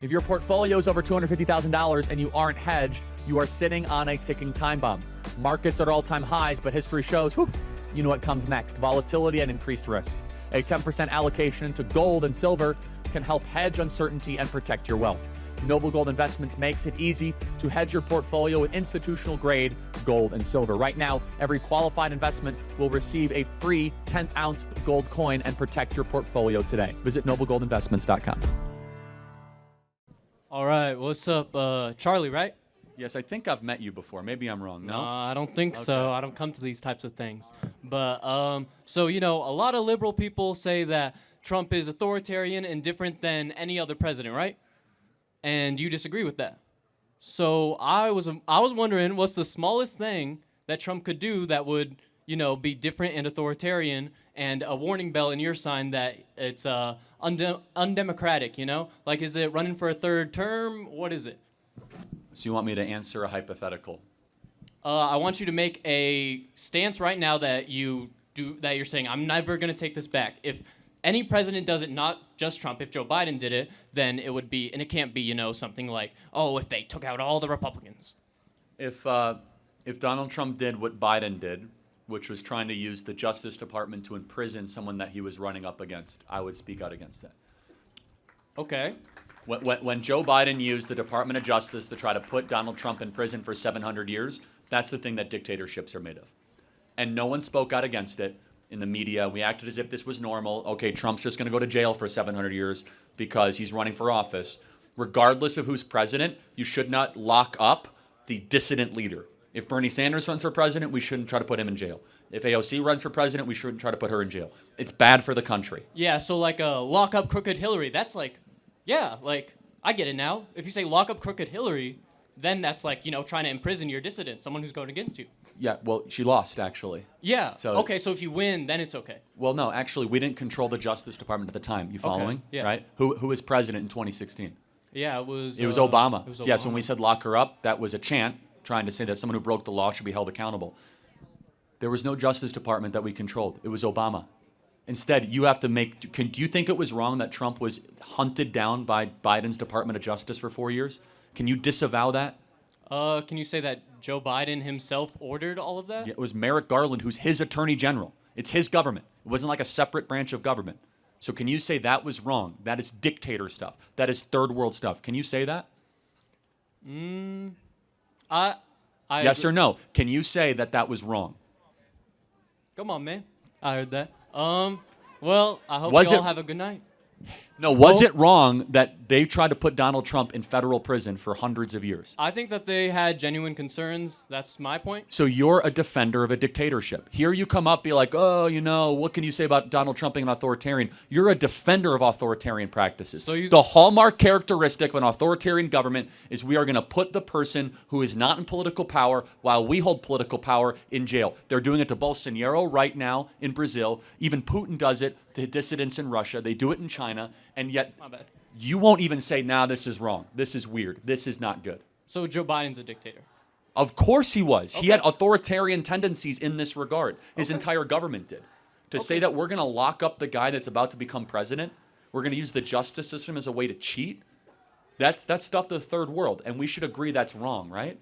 If your portfolio is over $250,000 and you aren't hedged, you are sitting on a ticking time bomb. Markets are at all-time highs, but history shows, you know what comes next: volatility and increased risk. A 10% allocation into gold and silver can help hedge uncertainty and protect your wealth. Noble Gold Investments makes it easy to hedge your portfolio with institutional-grade gold and silver. Right now, every qualified investment will receive a free 10-ounce gold coin and protect your portfolio today. Visit noblegoldinvestments.com. All right, what's up? Charlie, right? Yes, I think I've met you before. Maybe I'm wrong. No? I don't think Okay. so. I don't come to these types of things. But, so, a lot of liberal people say that Trump is authoritarian and different than any other president, right? And you disagree with that. So I was wondering, what's the smallest thing that Trump could do that would, be different and authoritarian, and a warning bell in your sign that it's undemocratic, Like, is it running for a third term? What is it? So you want me to answer a hypothetical? I want you to make a stance right now that you're saying, I'm never going to take this back. If any president does it, not just Trump, if Joe Biden did it, then it would be, and it can't be, something like, if they took out all the Republicans. If Donald Trump did what Biden did, which was trying to use the Justice Department to imprison someone that he was running up against, I would speak out against that. Okay. When Joe Biden used the Department of Justice to try to put Donald Trump in prison for 700 years, that's the thing that dictatorships are made of. And no one spoke out against it in the media. We acted as if this was normal. Okay, Trump's just going to go to jail for 700 years because he's running for office. Regardless of who's president, you should not lock up the dissident leader. If Bernie Sanders runs for president, we shouldn't try to put him in jail. If AOC runs for president, we shouldn't try to put her in jail. It's bad for the country. Yeah, so like lock up crooked Hillary, that's like, yeah, like, I get it now. If you say lock up crooked Hillary, then that's like, trying to imprison your dissident, someone who's going against you. Yeah, well, she lost, actually. Yeah, So- okay, so if you win, then it's okay. Well, no, actually, we didn't control the Justice Department at the time. You following? yeah. Right? Who was president in 2016? Yeah, it was Obama. It was Yes, Obama. when we said lock her up, that was a chant trying to say that someone who broke the law should be held accountable. There was no Justice Department that we controlled. It was Obama. Instead, you have to do you think it was wrong that Trump was hunted down by Biden's Department of Justice for 4 years? Can you disavow that? Can you say that Joe Biden himself ordered all of that? Yeah, it was Merrick Garland, who's his attorney general. It's his government. It wasn't like a separate branch of government. So can you say that was wrong? That is dictator stuff. That is third world stuff. Can you say that? Yes or no? Can you say that that was wrong? Come on, man. I heard that. Well, I hope Was you all it- have a good night. No, was it wrong that they tried to put Donald Trump in federal prison for hundreds of years? I think that they had genuine concerns. That's my point. So you're a defender of a dictatorship. Here you come up, be like, what can you say about Donald Trump being an authoritarian? You're a defender of authoritarian practices. So you- the hallmark characteristic of an authoritarian government is we are going to put the person who is not in political power while we hold political power in jail. They're doing it to Bolsonaro right now in Brazil. Even Putin does it to dissidents in Russia. They do it in China. And yet My bad. you won't even say, this is wrong. This is weird. This is not good. So Joe Biden's a dictator. Of course he was. He Okay. had authoritarian tendencies in this regard. His entire government did. To say that we're going to lock up the guy that's about to become president, we're going to use the justice system as a way to cheat, that's stuff to the third world. And we should agree that's wrong, right?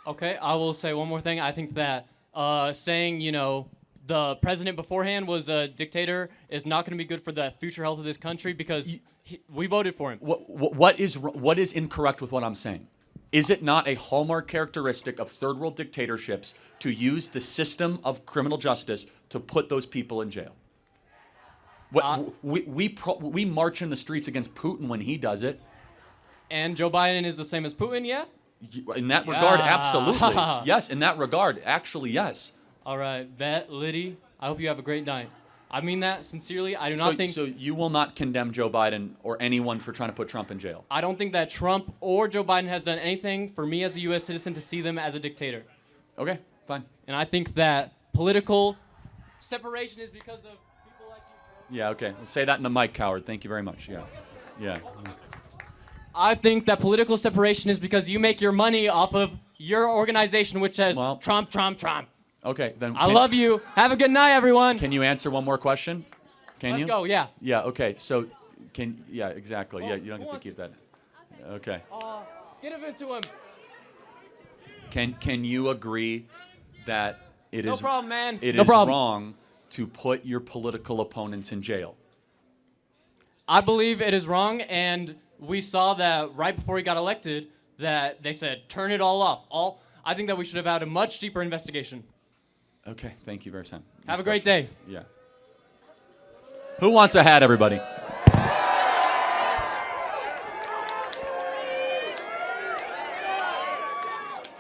Okay, I will say one more thing. I think that saying, the president beforehand was a dictator is not going to be good for the future health of this country because we voted for him. What is incorrect with what I'm saying? Is it not a hallmark characteristic of third world dictatorships to use the system of criminal justice to put those people in jail? We march in the streets against Putin when he does it. And Joe Biden is the same as Putin, yeah? In that regard, Yeah. absolutely. Yes, in that regard, actually, yes. All right, Bet, Liddy, I hope you have a great night. I mean that sincerely. I do not think... So you will not condemn Joe Biden or anyone for trying to put Trump in jail? I don't think that Trump or Joe Biden has done anything for me as a U.S. citizen to see them as a dictator. Okay, fine. And I think that political separation is because of people like you, Joe. Yeah, okay. Let's say that in the mic, Coward. Thank you very much. Yeah. I think that political separation is because you make your money off of your organization, which says Well- Trump, Trump, Trump. Okay, then I love you. Have a good night, everyone. Can you answer one more question? Can Let's you? go, yeah. Yeah, okay. So exactly. Yeah, you don't get to keep that. Okay. Get it into him. Can you agree that it No is problem, man. it No is problem. wrong to put your political opponents in jail? I believe it is wrong, and we saw that right before he got elected that they said turn it all off. I think that we should have had a much deeper investigation. Okay, thank you very much. Have a great day. Yeah. Who wants a hat, everybody?